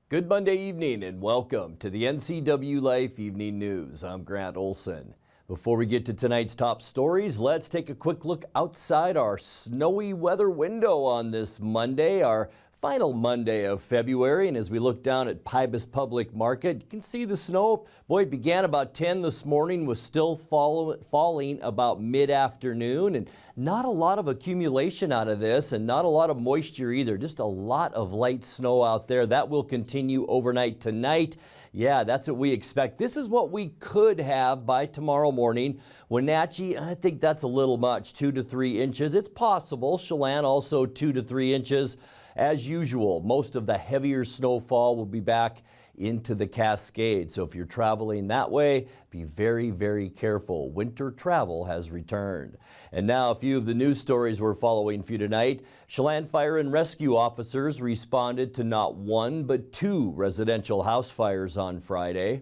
Good Monday evening and welcome to the NCWLIFE Evening News. I'm Grant Olson. Before we get to tonight's top stories, let's take a quick look outside our snowy weather window on this Monday, our final Monday of February. And as we look down at Pybus Public Market, you can see the snow. Boy, it began about 10 this morning, was still falling about mid-afternoon, and not a lot of accumulation out of this and not a lot of moisture either. Just a lot of light snow out there. That will continue overnight tonight. Yeah, that's what we expect. This is what we could have by tomorrow morning. Wenatchee, I think that's a little much, 2 to 3 inches. It's possible. Chelan also 2 to 3 inches. As usual, most of the heavier snowfall will be back into the Cascades. So if you're traveling that way, be very, very careful. Winter travel has returned. And now a few of the news stories we're following for you tonight. Chelan Fire and Rescue officers responded to not one, but 2 residential house fires on Friday.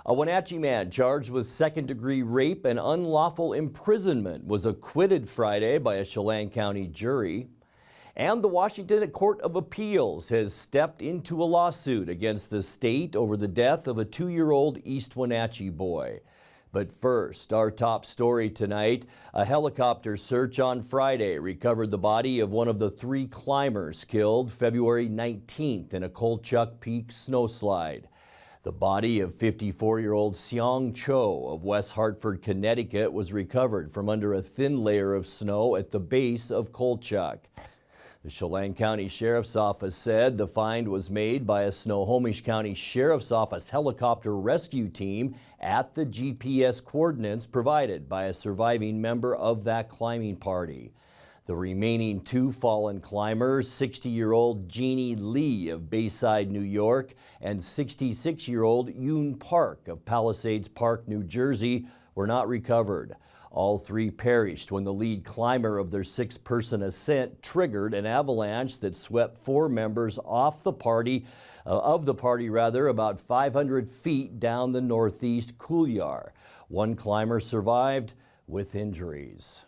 A Wenatchee man charged with second-degree rape and unlawful imprisonment was acquitted Friday by a Chelan County jury. And the Washington Court of Appeals has stepped into a lawsuit against the state over the death of a 2-year-old East Wenatchee boy. But first, our top story tonight, a helicopter search on Friday recovered the body of one of the 3 climbers killed February 19th in a Kolchak Peak snowslide. The body of 54-year-old Seong Cho of West Hartford, Connecticut was recovered from under a thin layer of snow at the base of Kolchak. The Chelan County Sheriff's Office said the find was made by a Snohomish County Sheriff's Office helicopter rescue team at the GPS coordinates provided by a surviving member of that climbing party. The remaining 2 fallen climbers, 60-year-old Jeannie Lee of Bayside, New York, and 66-year-old Yoon Park of Palisades Park, New Jersey, were not recovered. All 3 perished when the lead climber of their 6-person ascent triggered an avalanche that swept 4 members off the party, about 500 feet down the northeast couloir. 1 climber survived with injuries.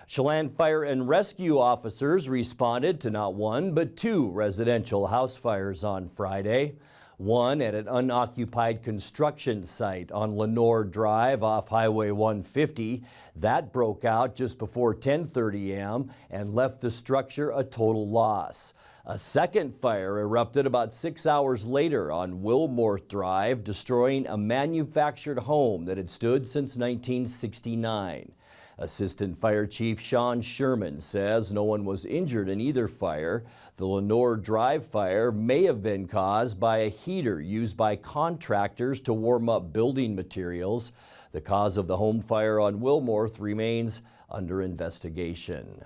Chelan Fire and Rescue officers responded to not 1 but 2 residential house fires on Friday. One at an unoccupied construction site on Lenore Drive off Highway 150. That broke out just before 10:30 a.m. and left the structure a total loss. A second fire erupted about 6 hours later on Wilmore Drive, destroying a manufactured home that had stood since 1969. Assistant Fire Chief Sean Sherman says no one was injured in either fire. The Lenore Drive fire may have been caused by a heater used by contractors to warm up building materials. The cause of the home fire on Wilmore remains under investigation.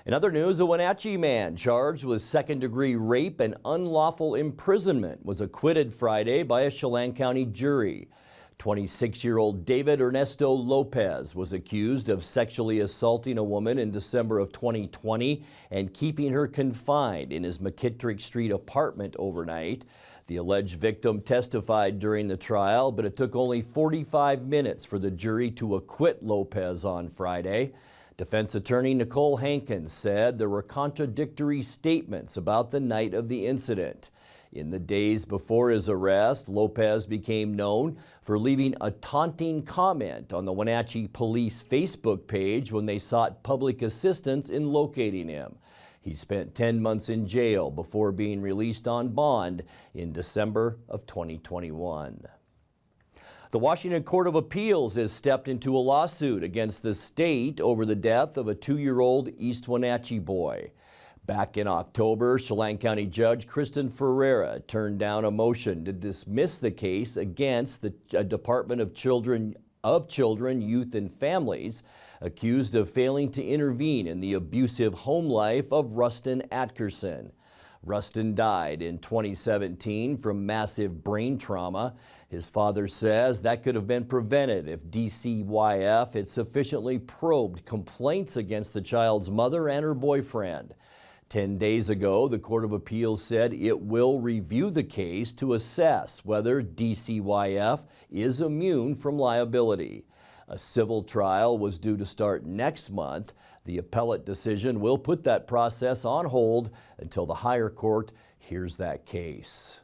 In other news, a Wenatchee man charged with second-degree rape and unlawful imprisonment was acquitted Friday by a Chelan County jury. 26-year-old David Ernesto Lopez was accused of sexually assaulting a woman in December of 2020 and keeping her confined in his McKittrick Street apartment overnight. The alleged victim testified during the trial, but it took only 45 minutes for the jury to acquit Lopez on Friday. Defense attorney Nicole Hankins said there were contradictory statements about the night of the incident. In the days before his arrest, Lopez became known for leaving a taunting comment on the Wenatchee Police Facebook page when they sought public assistance in locating him. He spent 10 months in jail before being released on bond in December of 2021. The Washington Court of Appeals has stepped into a lawsuit against the state over the death of a 2-year-old East Wenatchee boy. Back in October, Chelan County Judge Kristen Ferreira turned down a motion to dismiss the case against the Department of Children, Youth and Families, accused of failing to intervene in the abusive home life of Rustin Atkerson. Rustin died in 2017 from massive brain trauma. His father says that could have been prevented if DCYF had sufficiently probed complaints against the child's mother and her boyfriend. 10 days ago, the Court of Appeals said it will review the case to assess whether DCYF is immune from liability. A civil trial was due to start next month. The appellate decision will put that process on hold until the higher court hears that case.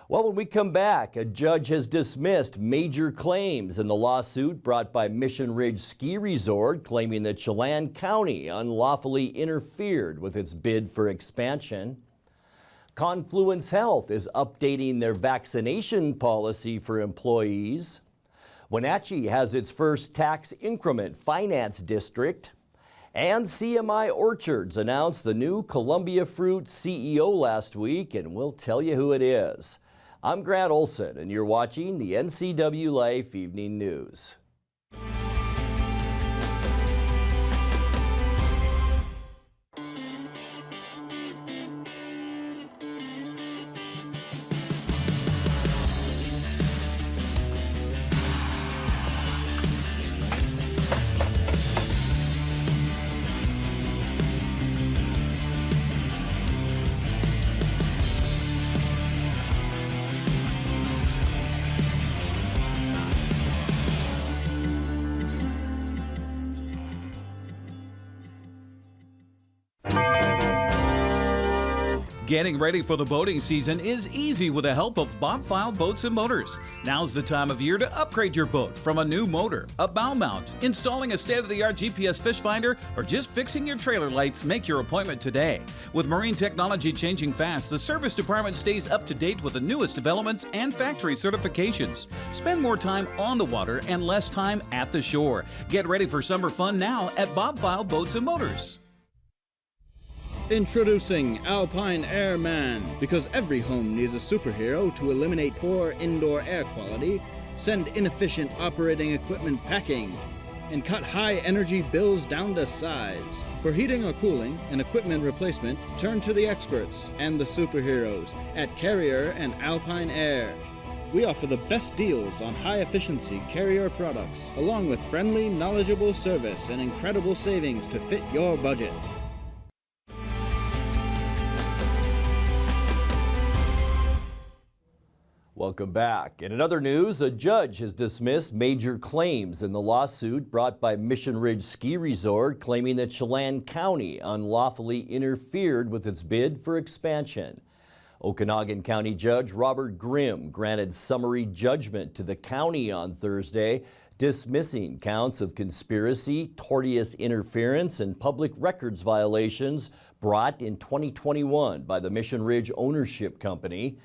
Well, when we come back, a judge has dismissed major claims in the lawsuit brought by Mission Ridge Ski Resort, claiming that Chelan County unlawfully interfered with its bid for expansion. Confluence Health is updating their vaccination policy for employees. Wenatchee has its first tax increment finance district. And CMI Orchards announced the new Columbia Fruit CEO last week, and we'll tell you who it is. I'm Grant Olson, and you're watching the NCWLIFE Evening News. Getting ready for the boating season is easy with the help of Bob File Boats and Motors. Now's the time of year to upgrade your boat from a new motor, a bow mount, installing a state-of-the-art GPS fish finder, or just fixing your trailer lights. Make your appointment today. With marine technology changing fast, the service department stays up to date with the newest developments and factory certifications. Spend more time on the water and less time at the shore. Get ready for summer fun now at Bob File Boats and Motors. Introducing Alpine Airman. Because every home needs a superhero to eliminate poor indoor air quality, send inefficient operating equipment packing, and cut high energy bills down to size. For heating or cooling and equipment replacement, turn to the experts and the superheroes at Carrier and Alpine Air. We offer the best deals on high-efficiency Carrier products, along with friendly, knowledgeable service and incredible savings to fit your budget. Welcome back. In other news, a judge has dismissed major claims in the lawsuit brought by Mission Ridge Ski Resort, claiming that Chelan County unlawfully interfered with its bid for expansion. Okanagan County Judge Robert Grimm granted summary judgment to the county on Thursday, dismissing counts of conspiracy, tortious interference, and public records violations brought in 2021 by the Mission Ridge Ownership Company.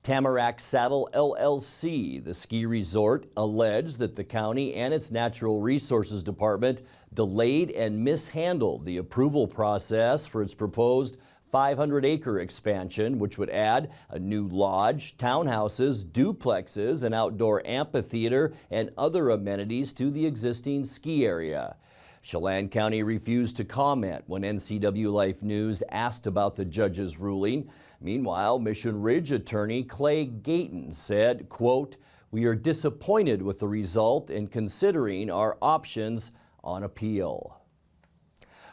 Tamarack Saddle LLC, the ski resort, alleged that the county and its Natural Resources Department delayed and mishandled the approval process for its proposed 500-acre expansion, which would add a new lodge, townhouses, duplexes, an outdoor amphitheater, and other amenities to the existing ski area. Chelan County refused to comment when NCWLIFE News asked about the judge's ruling. Meanwhile, Mission Ridge attorney Clay Gayton said, quote, "We are disappointed with the result and considering our options on appeal."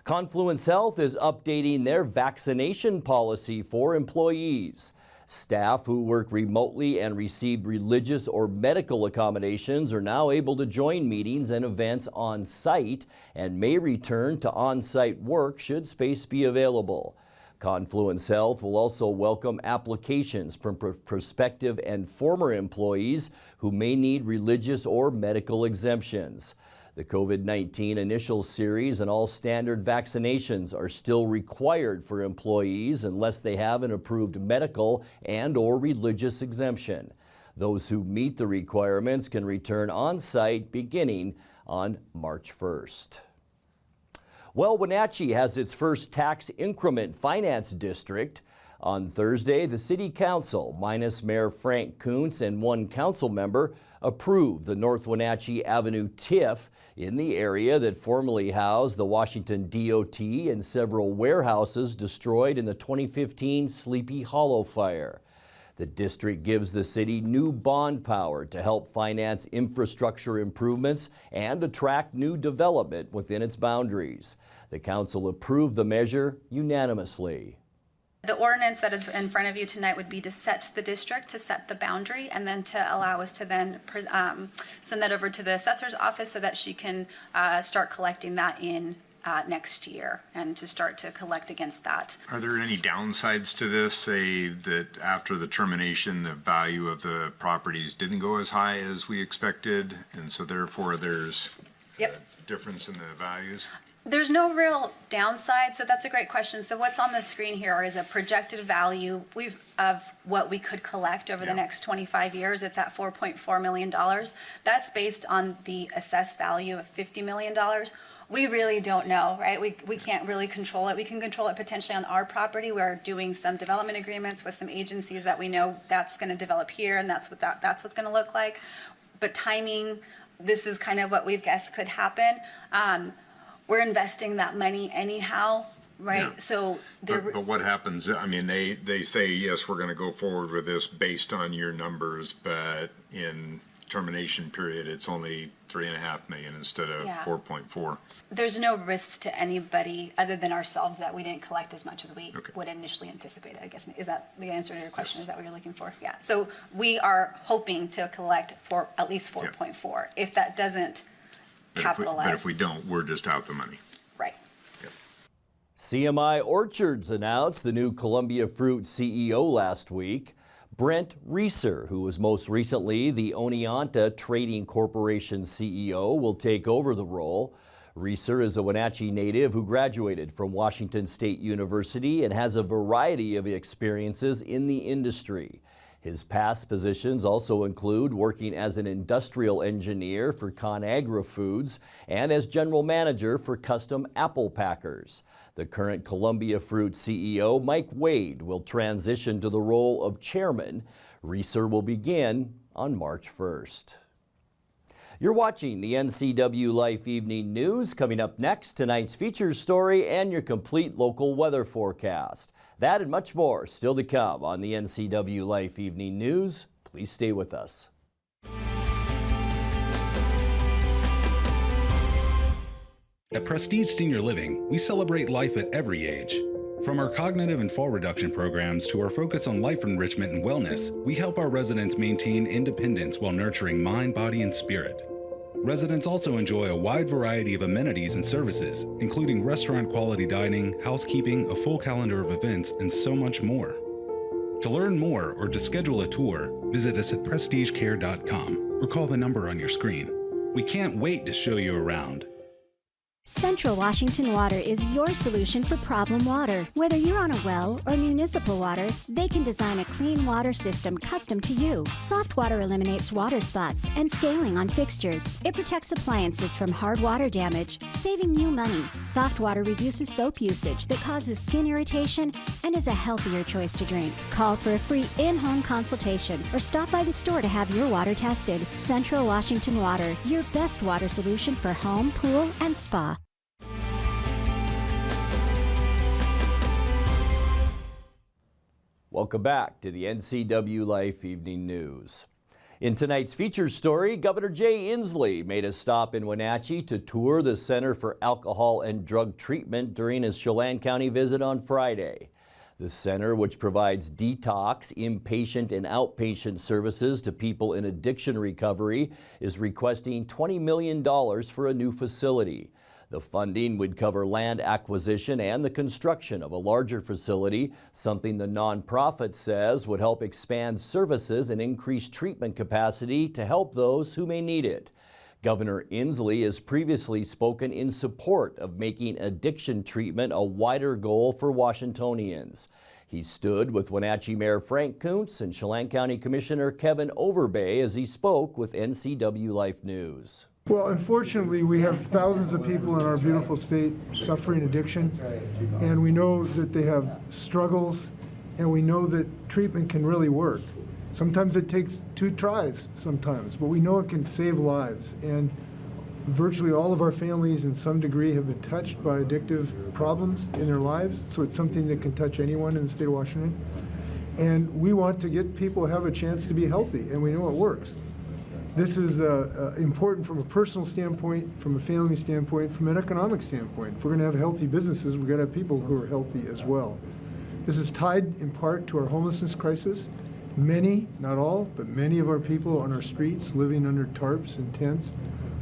Confluence Health is updating their vaccination policy for employees. Staff who work remotely and receive religious or medical accommodations are now able to join meetings and events on site and may return to on-site work should space be available. Confluence Health will also welcome applications from prospective and former employees who may need religious or medical exemptions. The COVID-19 initial series and all standard vaccinations are still required for employees unless they have an approved medical and/or religious exemption. Those who meet the requirements can return on-site beginning on March 1st. Well, Wenatchee has its first tax increment finance district. On Thursday, the City Council, minus Mayor Frank Kuntz and one council member, approved the North Wenatchee Avenue TIF in the area that formerly housed the Washington DOT and several warehouses destroyed in the 2015 Sleepy Hollow fire. The district gives the city new bond power to help finance infrastructure improvements and attract new development within its boundaries. The council approved the measure unanimously. The ordinance that is in front of you tonight would be to set the district, to set the boundary, and then to allow us to then send that over to the assessor's office so that she can start collecting that in next year and to start to collect against that. Are there any downsides to this, say that after the termination, the value of the properties didn't go as high as we expected, and so therefore there's a difference in the values? There's no real downside, so that's a great question. So what's on the screen here is a projected value of what we could collect over the next 25 years. It's at $4.4 million. That's based on the assessed value of $50 million. We really don't know, right? We can't really control it. We can control it potentially on our property. We're doing some development agreements with some agencies that we know that's going to develop here, and that's what's going to look like. But timing, this is kind of what we've guessed could happen. We're investing that money anyhow, right? Yeah. So, but what happens? I mean, they say yes, we're going to go forward with this based on your numbers, but in termination period, it's only $3.5 million instead of 4.4. There's no risk to anybody other than ourselves that we didn't collect as much as we would initially anticipate. I guess, is that the answer to your question? Yes. Is that what you're looking for? Yeah. So we are hoping to collect for at least 4.4. If that doesn't capitalize. But if we don't, we're just out the money. Right. Yep. CMI Orchards announced the new Columbia Fruit CEO last week. Brent Reeser, who was most recently the Oneonta Trading Corporation CEO, will take over the role. Reeser is a Wenatchee native who graduated from Washington State University and has a variety of experiences in the industry. His past positions also include working as an industrial engineer for ConAgra Foods and as general manager for Custom Apple Packers. The current Columbia Fruit CEO, Mike Wade, will transition to the role of chairman. Reeser will begin on March 1st. You're watching the NCWLIFE Evening News. Coming up next, tonight's feature story and your complete local weather forecast. That and much more still to come on the NCWLIFE Evening News. Please stay with us. At Prestige Senior Living, we celebrate life at every age. From our cognitive and fall reduction programs to our focus on life enrichment and wellness, we help our residents maintain independence while nurturing mind, body, and spirit. Residents also enjoy a wide variety of amenities and services, including restaurant quality dining, housekeeping, a full calendar of events, and so much more. To learn more or to schedule a tour, visit us at prestigecare.com or call the number on your screen. We can't wait to show you around. Central Washington Water is your solution for problem water. Whether you're on a well or municipal water, they can design a clean water system custom to you. Soft water eliminates water spots and scaling on fixtures. It protects appliances from hard water damage, saving you money. Soft water reduces soap usage that causes skin irritation and is a healthier choice to drink. Call for a free in-home consultation or stop by the store to have your water tested. Central Washington Water, your best water solution for home, pool, and spa. Welcome back to the NCWLIFE Evening News. In tonight's feature story, Governor Jay Inslee made a stop in Wenatchee to tour the Center for Alcohol and Drug Treatment during his Chelan County visit on Friday. The center, which provides detox, inpatient and outpatient services to people in addiction recovery, is requesting $20 million for a new facility. The funding would cover land acquisition and the construction of a larger facility, something the nonprofit says would help expand services and increase treatment capacity to help those who may need it. Governor Inslee has previously spoken in support of making addiction treatment a wider goal for Washingtonians. He stood with Wenatchee Mayor Frank Kuntz and Chelan County Commissioner Kevin Overbay as he spoke with NCWLIFE News. Well, unfortunately, we have thousands of people in our beautiful state suffering addiction, and we know that they have struggles, and we know that treatment can really work. Sometimes it takes 2 tries sometimes, but we know it can save lives, and virtually all of our families in some degree have been touched by addictive problems in their lives, so it's something that can touch anyone in the state of Washington. And we want to get people to have a chance to be healthy, and we know it works. This is important from a personal standpoint, from a family standpoint, from an economic standpoint. If we're going to have healthy businesses, we've got to have people who are healthy as well. This is tied in part to our homelessness crisis. Many, not all, but many of our people on our streets living under tarps and tents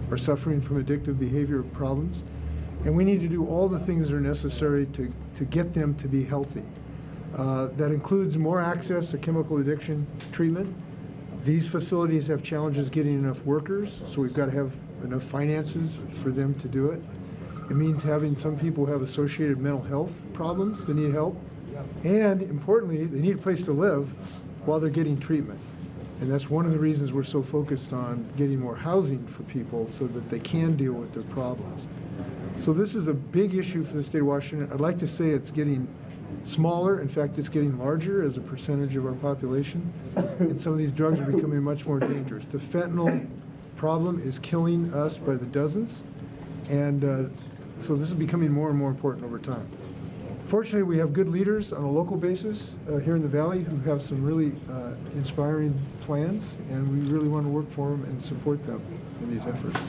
are suffering from addictive behavior problems. And we need to do all the things that are necessary to get them to be healthy. That includes more access to chemical addiction treatment. These facilities have challenges getting enough workers, so we've got to have enough finances for them to do it. It means having some people who have associated mental health problems that need help. And importantly, they need a place to live while they're getting treatment. And that's one of the reasons we're so focused on getting more housing for people so that they can deal with their problems. So this is a big issue for the state of Washington. I'd like to say it's getting smaller. In fact, it's getting larger as a percentage of our population. And some of these drugs are becoming much more dangerous. The fentanyl problem is killing us by the dozens. And so this is becoming more and more important over time. Fortunately, we have good leaders on a local basis here in the Valley who have some really inspiring plans, and we really want to work for them and support them in these efforts.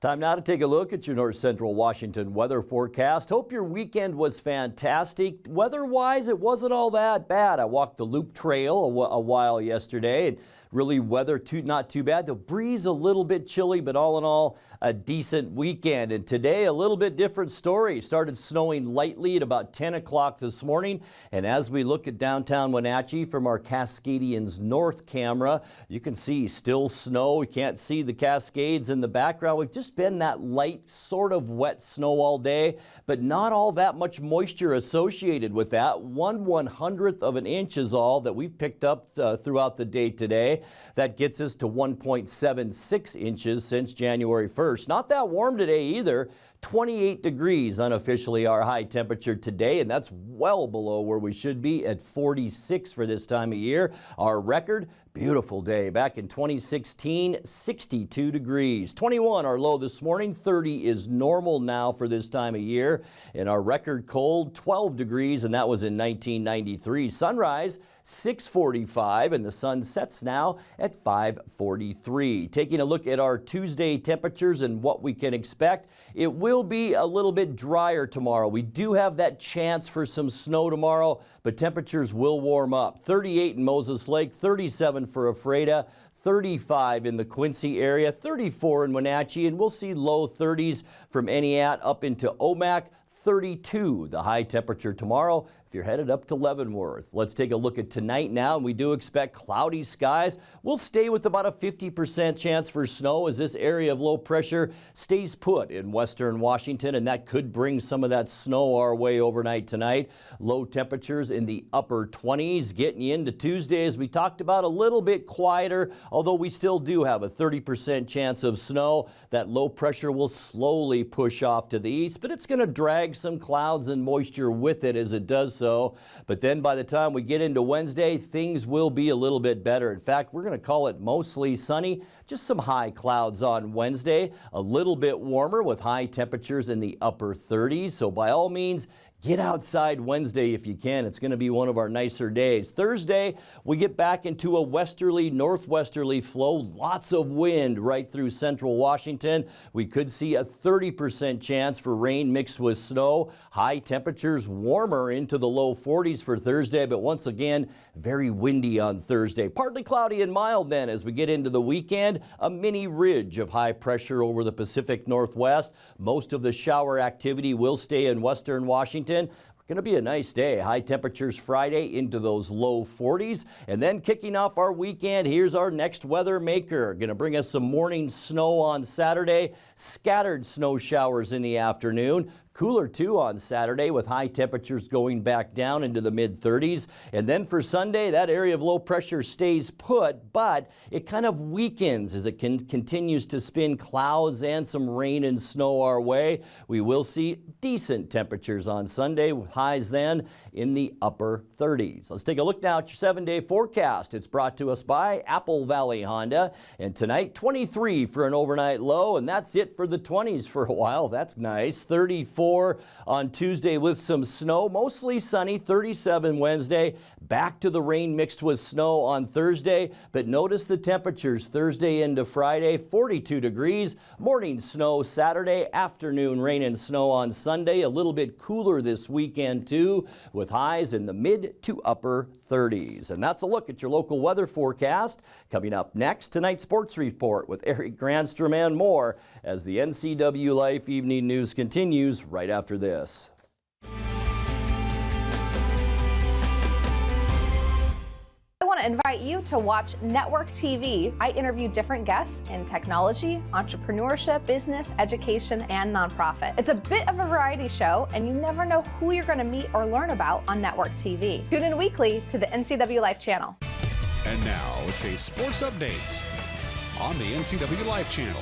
Time now to take a look at your North Central Washington weather forecast. Hope your weekend was fantastic. Weather-wise, it wasn't all that bad. I walked the Loop Trail a while yesterday, and really weather not too bad. The breeze a little bit chilly, but all in all, a decent weekend. And today, a little bit different story. Started snowing lightly at about 10 o'clock this morning. And as we look at downtown Wenatchee from our Cascadians North camera, you can see still snow. We can't see the Cascades in the background. We've just been that light, sort of wet snow all day, but not all that much moisture associated with that. 1/100th of an inch is all that we've picked up throughout the day today. That gets us to 1.76 inches since January 1st. Not that warm today either. 28 degrees unofficially our high temperature today, and that's well below where we should be at 46 for this time of year. Our record, beautiful day back in 2016, 62 degrees. 21 our low this morning, 30 is normal now for this time of year, and our record cold, 12 degrees, and that was in 1993. Sunrise, 6:45, and the sun sets now at 5:43. Taking a look at our Tuesday temperatures and what we can expect, it will be a little bit drier tomorrow. We do have that chance for some snow tomorrow, but temperatures will warm up. 38 in Moses Lake, 37 for Ephrata, 35 in the Quincy area, 34 in Wenatchee, and we'll see low 30s from Eniat up into Omak. 32 the high temperature tomorrow if you're headed up to Leavenworth. Let's take a look at tonight now, and we do expect cloudy skies. We'll stay with about a 50% chance for snow as this area of low pressure stays put in western Washington, and that could bring some of that snow our way overnight tonight. Low temperatures in the upper 20s, getting you into Tuesday, as we talked about, a little bit quieter, although we still do have a 30% chance of snow. That low pressure will slowly push off to the east, but it's going to drag some clouds and moisture with it as it does so. But then by the time we get into Wednesday, things will be a little bit better. In fact, we're going to call it mostly sunny, just some high clouds on Wednesday, a little bit warmer with high temperatures in the upper 30s. So by all means, get outside Wednesday if you can. It's going to be one of our nicer days. Thursday, we get back into a westerly, northwesterly flow. Lots of wind right through central Washington. We could see a 30% chance for rain mixed with snow. High temperatures warmer into the low 40s for Thursday, but once again, very windy on Thursday. Partly cloudy and mild then as we get into the weekend. A mini ridge of high pressure over the Pacific Northwest. Most of the shower activity will stay in western Washington. Going to be a nice day. High temperatures Friday into those low 40s. And then kicking off our weekend, here's our next weather maker. Going to bring us some morning snow on Saturday. Scattered snow showers in the afternoon. Cooler too on Saturday with high temperatures going back down into the mid-30s. And then for Sunday, that area of low pressure stays put, but it kind of weakens as it continues to spin clouds and some rain and snow our way. We will see decent temperatures on Sunday with highs then in the upper 30s. Let's take a look now at your 7-day forecast. It's brought to us by Apple Valley Honda. And tonight, 23 for an overnight low, and that's it for the 20s for a while. That's nice. 34 64 on Tuesday with some snow. Mostly sunny, 37 Wednesday. Back to the rain mixed with snow on Thursday. But notice the temperatures Thursday into Friday, 42 degrees. Morning snow Saturday, afternoon rain and snow on Sunday. A little bit cooler this weekend too, with highs in the mid to upper 30s. And that's a look at your local weather forecast. Coming up next, tonight's sports report with Eric Granstrom and more as the NCWLIFE Evening News continues right after this. I want to invite you to watch Network TV. I interview different guests in technology, entrepreneurship, business, education, and nonprofit. It's a bit of a variety show, and you never know who you're going to meet or learn about on Network TV. Tune in weekly to the NCWLIFE channel. And now it's a sports update on the NCWLIFE channel.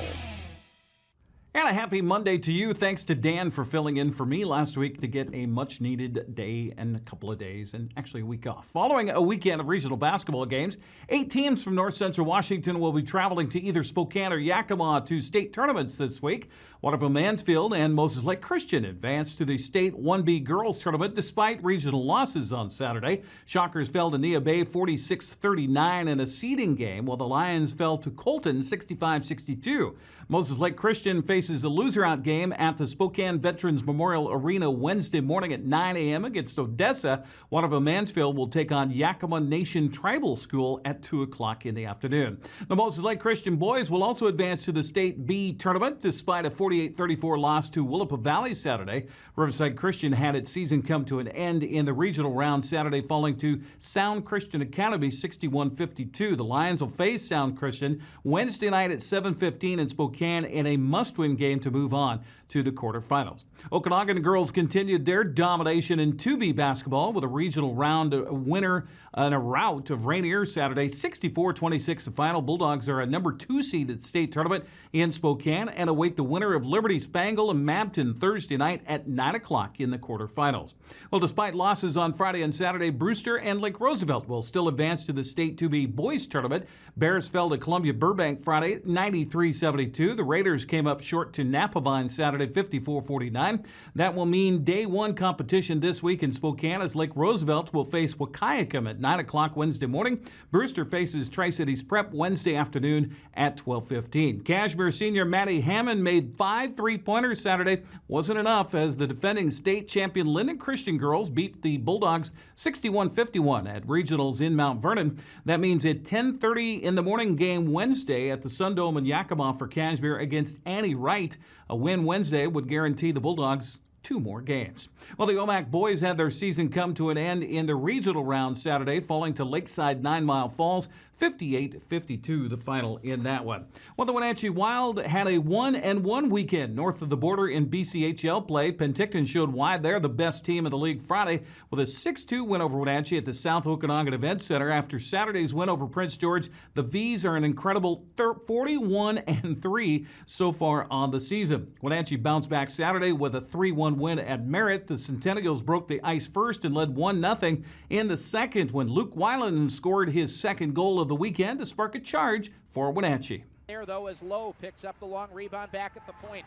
And a happy Monday to you. Thanks to Dan for filling in for me last week to get a much-needed day and a couple of days, and actually a week off. Following a weekend of regional basketball games, 8 teams from North Central Washington will be traveling to either Spokane or Yakima to state tournaments this week. Waterville Mansfield and Moses Lake Christian advanced to the state 1B girls tournament despite regional losses on Saturday. Shockers fell to Nia Bay 46-39 in a seeding game, while the Lions fell to Colton 65-62. Moses Lake Christian faces a loser-out game at the Spokane Veterans Memorial Arena Wednesday morning at 9 a.m. against Odessa. Waterville Mansfield will take on Yakima Nation Tribal School at 2 o'clock in the afternoon. The Moses Lake Christian boys will also advance to the State B tournament despite a 48-34 loss to Willapa Valley Saturday. Riverside Christian had its season come to an end in the regional round Saturday, falling to Sound Christian Academy 61-52. The Lions will face Sound Christian Wednesday night at 7:15 in Spokane in a must-win game to move on to the quarterfinals. Okanagan girls continued their domination in 2B basketball with a regional round winner and a rout of Rainier Saturday, 64-26 the final. Bulldogs are a number 2 seed at the state tournament in Spokane and await the winner of Liberty Spangle and Mabton Thursday night at 9 o'clock in the quarterfinals. Well, despite losses on Friday and Saturday, Brewster and Lake Roosevelt will still advance to the state 2B boys tournament. Bears fell to Columbia Burbank Friday, 93-72. The Raiders came up short to Napavine Saturday, 54-49. That will mean day one competition this week in Spokane as Lake Roosevelt will face Wahkiakum at 9 o'clock Wednesday morning. Brewster faces Tri-Cities Prep Wednesday afternoon at 12:15. Cashmere senior Maddie Hammond made 5 3-pointers Saturday. Wasn't enough as the defending state champion Linden Christian girls beat the Bulldogs 61-51 at regionals in Mount Vernon. That means a 10:30 in the morning game Wednesday at the Sundome in Yakima for Cashmere against Annie Wright. A win Wednesday would guarantee the Bulldogs 2 more games. Well, the OMAC boys had their season come to an end in the regional round Saturday, falling to Lakeside 9 Mile Falls 58-52, the final in that one. Well, the Wenatchee Wild had a 1-1 weekend north of the border in BCHL play. Penticton showed why they're the best team in the league Friday with a 6-2 win over Wenatchee at the South Okanagan Event Center. After Saturday's win over Prince George, the V's are an incredible 41-3 so far on the season. Wenatchee bounced back Saturday with a 3-1 win at Merritt. The Centennials broke the ice first and led 1-0 in the second when Luke Weiland scored his second goal of the weekend to spark a charge for Wenatchee. There, though, as Lowe picks up the long rebound back at the point.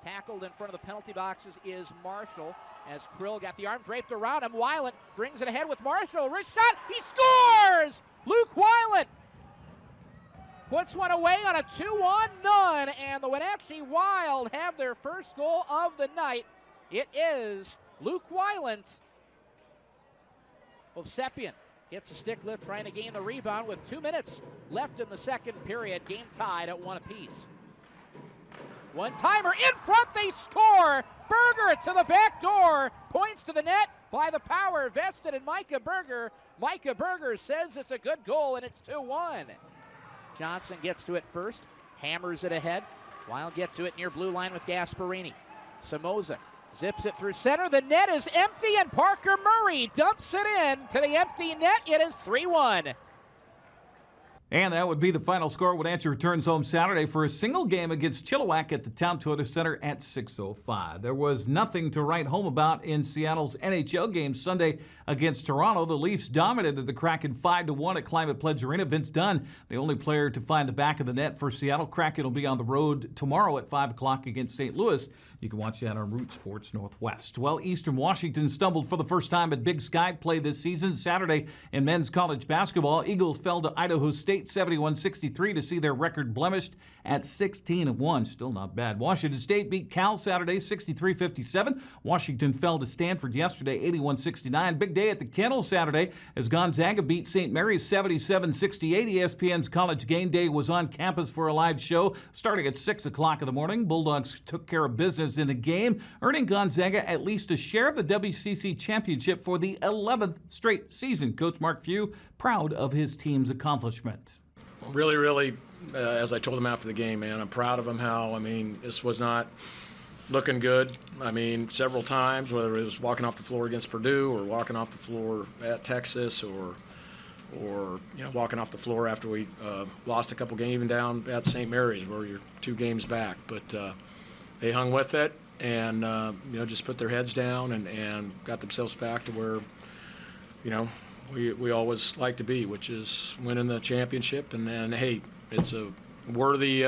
Tackled in front of the penalty boxes is Marshall as Krill got the arm draped around him. Weiland brings it ahead with Marshall. Wrist shot. He scores! Luke Weiland puts one away on a 2-on-none, and the Wenatchee Wild have their first goal of the night. It is Luke Weiland. Hovsepian gets a stick lift trying to gain the rebound with 2 minutes left in the second period. Game tied at 1 apiece. One-timer in front, they score! Berger to the back door, points to the net by the power vested in Micah Berger. Micah Berger says it's a good goal and it's 2-1. Johnson gets to it first, hammers it ahead. Wild get to it near blue line with Gasparini. Somoza zips it through center. The net is empty and Parker Murray dumps it in to the empty net. It is 3-1. And that would be the final score. Wenatchee returns home Saturday for a single game against Chilliwack at the Town Toyota Center at 6:05. There was nothing to write home about in Seattle's NHL game Sunday against Toronto. The Leafs dominated the Kraken 5-1 at Climate Pledge Arena. Vince Dunn, the only player to find the back of the net for Seattle. Kraken will be on the road tomorrow at 5 o'clock against St. Louis. You can watch that on Root Sports Northwest. Well, Eastern Washington stumbled for the first time at Big Sky play this season. Saturday in men's college basketball, Eagles fell to Idaho State 71-63 to see their record blemished at 16-1. Still not bad. Washington State beat Cal Saturday 63-57. Washington fell to Stanford yesterday 81-69. Big day at the Kennel Saturday as Gonzaga beat St. Mary's 77-68. ESPN's College Game Day was on campus for a live show starting at 6 o'clock in the morning. Bulldogs took care of business in the game, earning Gonzaga at least a share of the WCC championship for the 11th straight season. Coach Mark Few proud of his team's accomplishment. Really, as I told him after the game, man, I'm proud of him. This was not looking good. Several times, whether it was walking off the floor against Purdue or walking off the floor at Texas or walking off the floor after we lost a couple games, even down at St. Mary's where you're 2 games back. But they hung with it and, just put their heads down and got themselves back to where, we always like to be, which is winning the championship. And hey, it's a worthy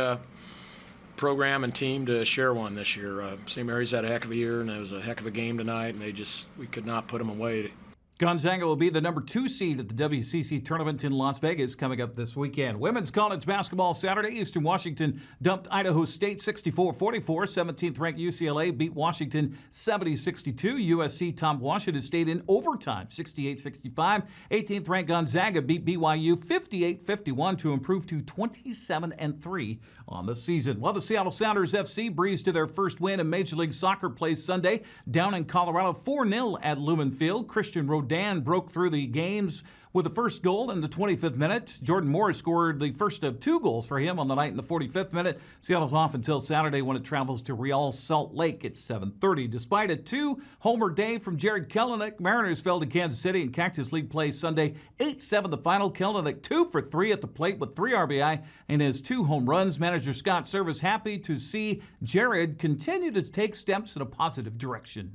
program and team to share one this year. St. Mary's had a heck of a year, and it was a heck of a game tonight, and we could not put them away. Gonzaga will be the number 2 seed at the WCC tournament in Las Vegas coming up this weekend. Women's college basketball Saturday. Eastern Washington dumped Idaho State 64-44. 17th-ranked UCLA beat Washington 70-62. USC topped Washington State in overtime 68-65. 18th-ranked Gonzaga beat BYU 58-51 to improve to 27-3 on the season. Well, the Seattle Sounders FC breezed to their first win in Major League Soccer play Sunday down in Colorado 4-0 at Lumen Field. Christian Rodan broke through the games with the first goal in the 25th minute. Jordan Morris scored the first of 2 goals for him on the night in the 45th minute. Seattle's off until Saturday when it travels to Real Salt Lake at 7:30. Despite a 2-homer day from Jared Kelenic, Mariners fell to Kansas City in Cactus League play Sunday 8-7 the final. Kelenic 2 for 3 at the plate with 3 RBI and his 2 home runs. Manager Scott Service happy to see Jared continue to take steps in a positive direction.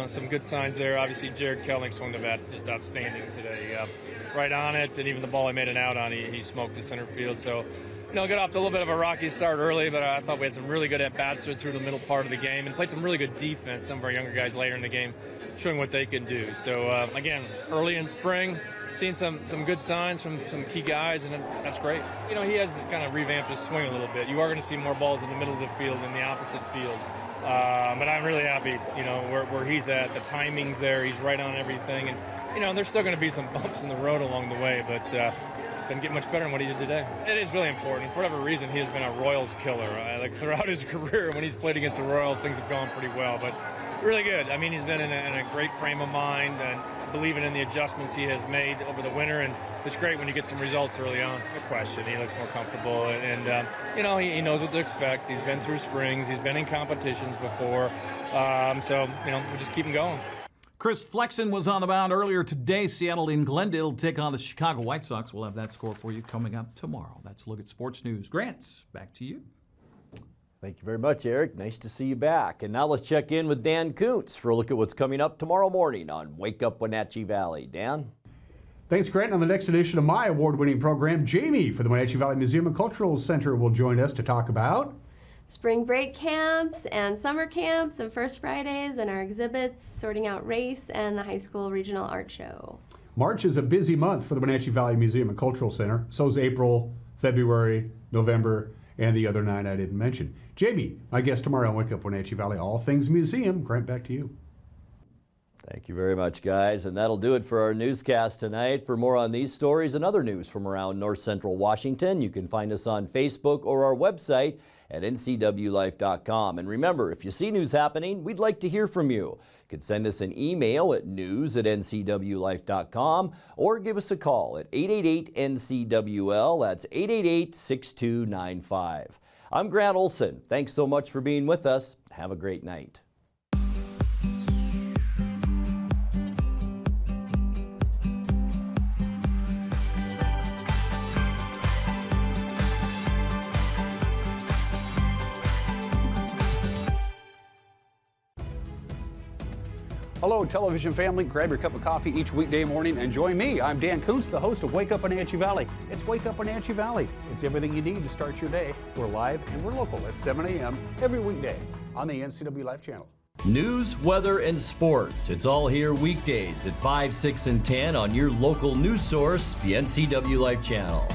Some good signs there. Obviously, Jared Kelenic swung the bat just outstanding today. Right on it, and even the ball he made it out on, he smoked the center field. So, got off to a little bit of a rocky start early, but I thought we had some really good at-bats through the middle part of the game and played some really good defense. Some of our younger guys later in the game showing what they can do. So, again, early in spring, seeing some good signs from some key guys, and that's great. He has kind of revamped his swing a little bit. You are going to see more balls in the middle of the field than the opposite field. But I'm really happy, where he's at. The timing's there. He's right on everything. And, there's still going to be some bumps in the road along the way, but couldn't get much better than what he did today. It is really important. For whatever reason, he has been a Royals killer. Throughout his career, when he's played against the Royals, things have gone pretty well. But really good. He's been in a great frame of mind and believing in the adjustments he has made over the winter. And it's great when you get some results early on. No question. He looks more comfortable. And he knows what to expect. He's been through springs. He's been in competitions before. So, we just keep him going. Chris Flexen was on the mound earlier today. Seattle in Glendale will take on the Chicago White Sox. We'll have that score for you coming up tomorrow. That's a look at sports news. Grant, back to you. Thank you very much, Eric. Nice to see you back. And now let's check in with Dan Kuntz for a look at what's coming up tomorrow morning on Wake Up Wenatchee Valley. Dan? Thanks, Grant. On the next edition of my award-winning program, Jamie for the Wenatchee Valley Museum and Cultural Center will join us to talk about spring break camps and summer camps and First Fridays and our exhibits, sorting out race, and the high school regional art show. March is a busy month for the Wenatchee Valley Museum and Cultural Center. So is April, February, November, and the other 9 I didn't mention. Jamie, my guest tomorrow on Wake Up Wenatchee Valley, all things museum. Grant, back to you. Thank you very much, guys. And that'll do it for our newscast tonight. For more on these stories and other news from around North Central Washington, you can find us on Facebook or our website at ncwlife.com. And remember, if you see news happening, we'd like to hear from you. You can send us an email at news@ncwlife.com or give us a call at 888-NCWL. That's 888-6295. I'm Grant Olson. Thanks so much for being with us. Have a great night. Hello, television family. Grab your cup of coffee each weekday morning and join me. I'm Dan Kuntz, the host of Wake Up Wenatchee Valley. It's Wake Up Wenatchee Valley. It's everything you need to start your day. We're live and we're local at 7 a.m. every weekday on the NCWLIFE channel. News, weather, and sports. It's all here weekdays at 5, 6, and 10 on your local news source, the NCWLIFE channel.